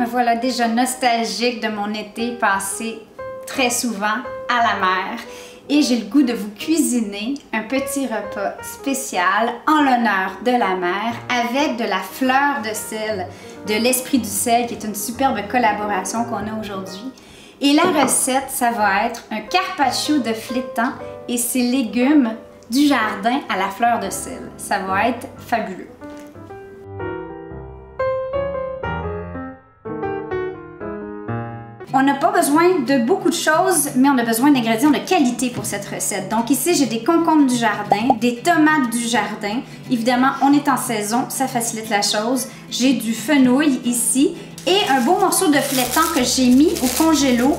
Me voilà déjà nostalgique de mon été passé très souvent à la mer. Et j'ai le goût de vous cuisiner un petit repas spécial en l'honneur de la mer avec de la fleur de sel, de l'Esprit du sel, qui est une superbe collaboration qu'on a aujourd'hui. Et la recette, ça va être un carpaccio de flétan et ses légumes du jardin à la fleur de sel. Ça va être fabuleux. On n'a pas besoin de beaucoup de choses, mais on a besoin d'ingrédients de qualité pour cette recette. Donc ici, j'ai des concombres du jardin, des tomates du jardin. Évidemment, on est en saison, ça facilite la chose. J'ai du fenouil ici et un beau morceau de flétan que j'ai mis au congélo.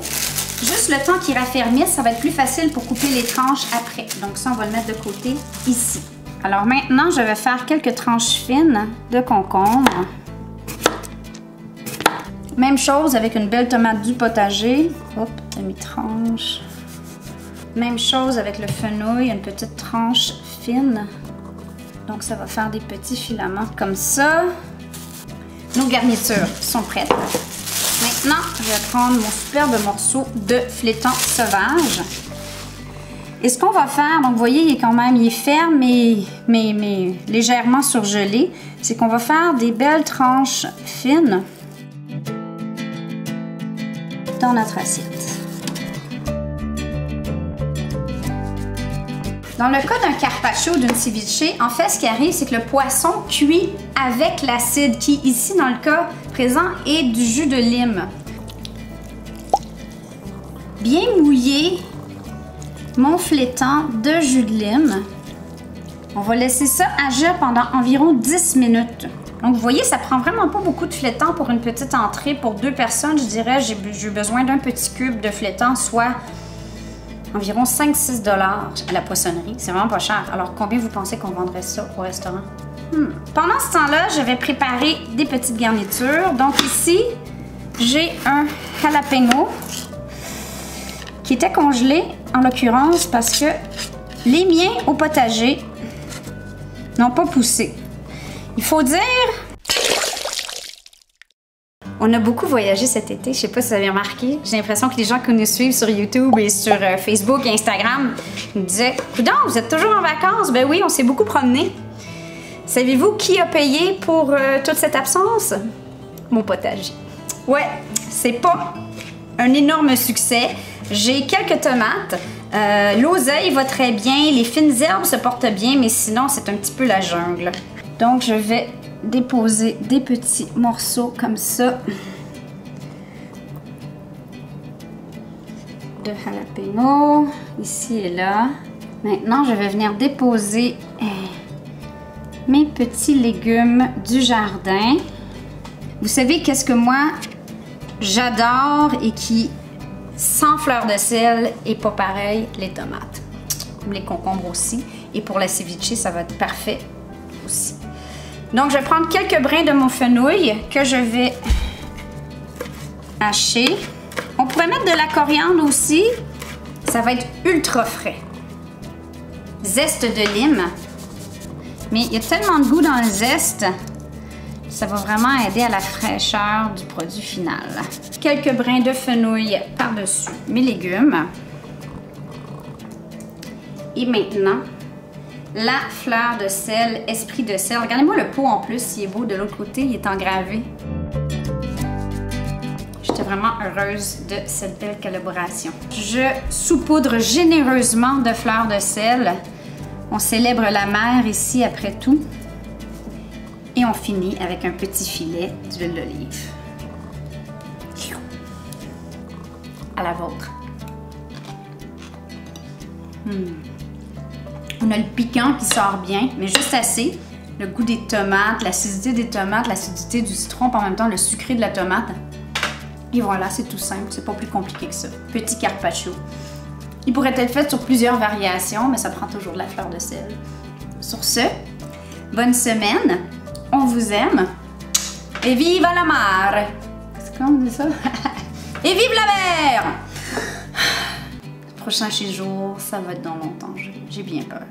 Juste le temps qu'il raffermisse, ça va être plus facile pour couper les tranches après. Donc ça, on va le mettre de côté ici. Alors maintenant, je vais faire quelques tranches fines de concombre. Même chose avec une belle tomate du potager. Hop, demi-tranche. Même chose avec le fenouil, une petite tranche fine. Donc ça va faire des petits filaments comme ça. Nos garnitures sont prêtes. Maintenant, je vais prendre mon superbe morceau de flétan sauvage. Et ce qu'on va faire, donc vous voyez, il est ferme mais légèrement surgelé. C'est qu'on va faire des belles tranches fines dans notre assiette. Dans le cas d'un carpaccio ou d'une ceviche, en fait, ce qui arrive, c'est que le poisson cuit avec l'acide qui, ici, dans le cas présent, est du jus de lime. Bien mouillé mon flétan de jus de lime. On va laisser ça agir pendant environ 10 minutes. Donc, vous voyez, ça prend vraiment pas beaucoup de flétan pour une petite entrée. Pour 2 personnes, je dirais, j'ai besoin d'un petit cube de flétan, soit environ 5-6 $ à la poissonnerie. C'est vraiment pas cher. Alors, combien vous pensez qu'on vendrait ça au restaurant? Pendant ce temps-là, je vais préparer des petites garnitures. Donc ici, j'ai un jalapeno qui était congelé, en l'occurrence, parce que les miens au potager n'ont pas poussé. Il faut dire, on a beaucoup voyagé cet été, je sais pas si vous avez remarqué. J'ai l'impression que les gens qui nous suivent sur YouTube et sur Facebook et Instagram nous disaient « Coudonc, vous êtes toujours en vacances? » Ben oui, on s'est beaucoup promené. Savez-vous qui a payé pour toute cette absence? Mon potager. Ouais, c'est pas un énorme succès. J'ai quelques tomates. L'oseille va très bien, les fines herbes se portent bien, mais sinon, c'est un petit peu la jungle. Donc, je vais déposer des petits morceaux comme ça de jalapeno, ici et là. Maintenant, je vais venir déposer mes petits légumes du jardin. Vous savez qu'est-ce que moi, j'adore et qui, sans fleur de sel, est pas pareil? Les tomates. Les concombres aussi. Et pour la ceviche, ça va être parfait aussi. Donc, je vais prendre quelques brins de mon fenouil que je vais hacher. On pourrait mettre de la coriandre aussi. Ça va être ultra frais. Zeste de lime. Mais il y a tellement de goût dans le zeste, ça va vraiment aider à la fraîcheur du produit final. Quelques brins de fenouil par-dessus mes légumes. Et maintenant, la fleur de sel, Esprit de sel. Regardez-moi le pot en plus, il est beau. De l'autre côté, il est engravé. J'étais vraiment heureuse de cette belle collaboration. Je saupoudre généreusement de fleurs de sel. On célèbre la mer ici après tout. Et on finit avec un petit filet d'huile d'olive. À la vôtre. On a le piquant qui sort bien, mais juste assez. Le goût des tomates, l'acidité des tomates, l'acidité du citron, puis en même temps le sucré de la tomate. Et voilà, c'est tout simple, c'est pas plus compliqué que ça. Petit carpaccio. Il pourrait être fait sur plusieurs variations, mais ça prend toujours de la fleur de sel. Sur ce, bonne semaine, on vous aime, et vive la mer! C'est comment on dit ça? Et vive la mer! Le prochain 6 jours, ça va être dans longtemps, j'ai bien peur.